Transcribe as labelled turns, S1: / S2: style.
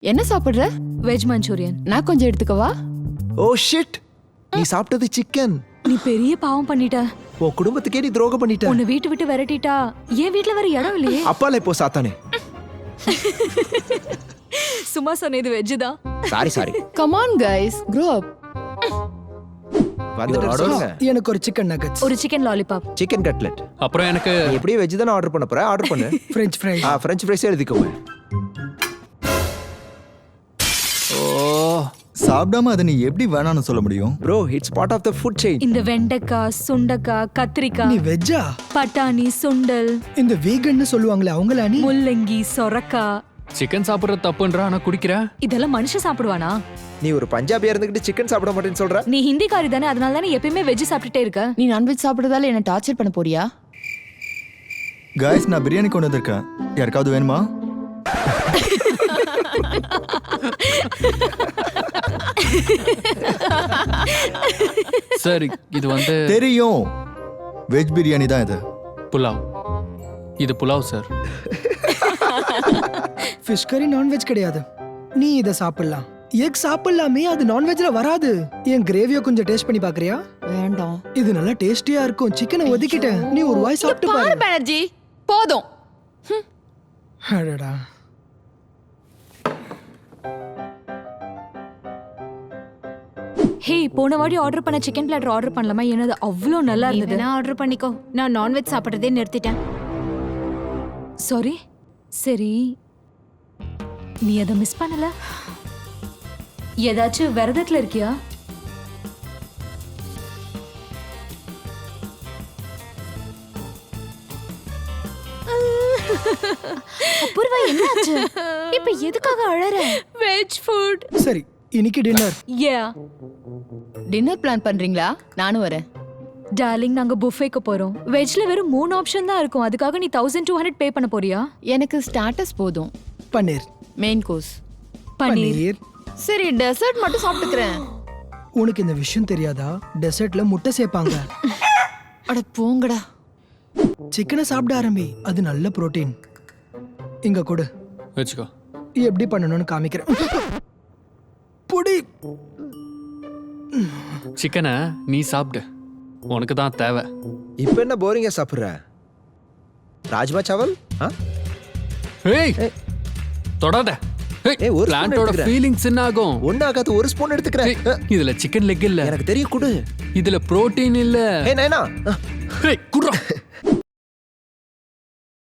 S1: என்ன சாப்பிடுற?
S2: Veg Manchurian.
S1: நான் கொஞ்சம் எடுத்துக்கவா?
S3: ஓ ஷிட், நீ சாப்பிட்டது சிக்கன்.
S2: நீ பெரிய பாவம் பண்ணிட்ட.
S3: உன் குடும்பத்துக்கே நீ துரோகம் பண்ணிட்ட.
S2: உன்னை வீட்டு விட்டு விரட்டிட்டா. என் வீட்ல வேற இடம் இல்லையே.
S3: அப்பால இப்போ சாத்தானே.
S2: சும்மா சொன்னது வெஜ் தான்.
S3: Sorry.
S1: Come on guys, grow up.
S3: வந்துட்டு சொல்லுங்க.
S4: எனக்கு ஒரு சிக்கன் நகட்ஸ்,
S2: ஒரு சிக்கன் லாலிபாப்.
S3: Chicken cutlet.
S5: அப்புறம் எனக்கு
S3: நீ எப்படியே வெஜ் தானே ஆர்டர் பண்ண போற? ஆர்டர் பண்ணு.
S4: French fries.
S3: ஃப்ரெஞ்ச் ஃப்ரைஸ் எழுதிக்கோங்க.
S6: சாப்பிடாம அதை நீ எப்படி வேணாம்னு சொல்ல முடியும்?
S3: Bro, it's part of the food chain.
S2: இந்த வெண்டைக்காய், சுண்டைக்காய்,
S4: நீ
S2: கத்திரிக்காய்,
S4: வெஜ்ஜா?
S2: பட்டாணி, சுண்டல்,
S4: இந்த வீகன்னு சொல்லுவாங்களே அவங்களா நீ?
S2: முள்ளங்கி, சொரக்காய்.
S5: சிக்கன் சாப்பிடுறது தப்புன்றா, ஆனா குடிக்கிறேன்.
S2: இதெல்லாம் மனுஷன் சாப்பிடுவானா?
S3: நீ ஒரு பஞ்சாபியா இருந்துகிட்டு சிக்கன் சாப்பிட மாட்டேன்னு சொல்ற?
S2: நீ ஹிந்திக்காரி தானே, அதனால தானே எப்பயுமே வெஜ் சாப்பிட்டுட்டே இருக்க.
S1: நீ நான்வெஜ் சாப்பிடுறதால என்ன டார்ச்சர் பண்ண போறியா?
S6: காய்ஸ், நான் பிரியாணி கொண்டு வந்திருக்கேன். யாருக்காவது வேணுமா?
S5: சரி, இது வந்து
S6: தெரியும், வெஜ் பிரியாணி தான் இது.
S5: புலாவ். இது புலாவ் சார்.
S4: ஃபிஷ் கறி நான்வெஜ் கிடையாது. நீ இத சாப்பிடலாம். எக் சாப்பிடலாமே, அது நான்வெஜ்ல வராது. என் கிரேவியை கொஞ்சம் டேஸ்ட் பண்ணி பாக்குறியா?
S1: வேண்டாம்.
S4: இது நல்லா டேஸ்டியா இருக்கும். சிக்கனை ஒதுக்கிட்டேன், நீ ஒரு வாய் சாப்பிட்டு
S1: பாரு
S4: பாரு.
S1: பானர்ஜி, போதும்.
S4: அடடா.
S2: ஹே, போன வாட்டி ஆர்டர் பண்ண சிக்கன் பிளாட்டர் ஆர்டர் பண்ணலாமா? என்னது அவ்வளோ நல்லா இருந்தது.
S7: நான் ஆர்டர் பண்ணிக்கோ. நான் நான்வெஜ் சாப்பிட்றதே நிறுத்திட்டேன்.
S2: சாரி. சரி, நீ அதை மிஸ் பண்ணல? ஏதாச்சும் விரதத்துல இருக்கியா?
S7: அபூர்வா, என்னாச்சு? இப்ப எதுக்காக அழற?
S2: Veg food.
S4: சரி, இன்னைக்கு டின்னர்.
S2: யா
S1: டின்னர் பிளான் பண்றீங்களா? நானும் வரேன்.
S2: டார்லிங், நாங்க புஃபேக்கு போறோம். வெஜ்ல வெறும் 3 ஆப்ஷன் தான் இருக்கும். அதுக்காக நீ 1200 பே பண்ண போறியா?
S1: எனக்கு ஸ்டார்டர்ஸ் போதும்.
S4: பன்னீர்.
S1: Main course.
S2: பன்னீர்.
S1: சரி, டெசர்ட் மட்டும் சாப்பிட்டுக்கிறேன்.
S4: உனக்கு இந்த விஷயம் தெரியாதா? டெசர்ட்ல முட்டை சேர்ப்பாங்க.
S1: அட போங்கடா.
S4: சிக்கனை சாப்பிட ஆரம்பி, அது நல்ல புரோட்டீன். இங்க கொடு,
S5: வச்சுக்கோ.
S4: எப்படி பண்ணணும்னு காமிக்கிறேன். பொடி.
S5: சிக்கனை நீ சாப்பிடு, உனக்கு தான் தேவை.
S3: இப்போ என்ன போரிங்கா சாப்பிடுற? ராஜ்மா சாவல்?
S5: ஏய், தொடாத.
S3: ஏய், ஒரு
S5: பிளான்ட்டோட
S3: spoon எடுத்துக்கிறேன்.
S5: ஃபீலிங்ஸ் என்ன ஆகும்?
S3: ஒன்னாகாது, ஒரு ஸ்பூன் எடுத்துக்கிறேன்.
S5: இதுல சிக்கன் லெக் இல்ல,
S3: எனக்கு தெரியும், கொடு.
S5: இதுல புரோட்டீன் இல்ல.
S3: ஏய் நைனா,
S5: ஏய், குடுறா.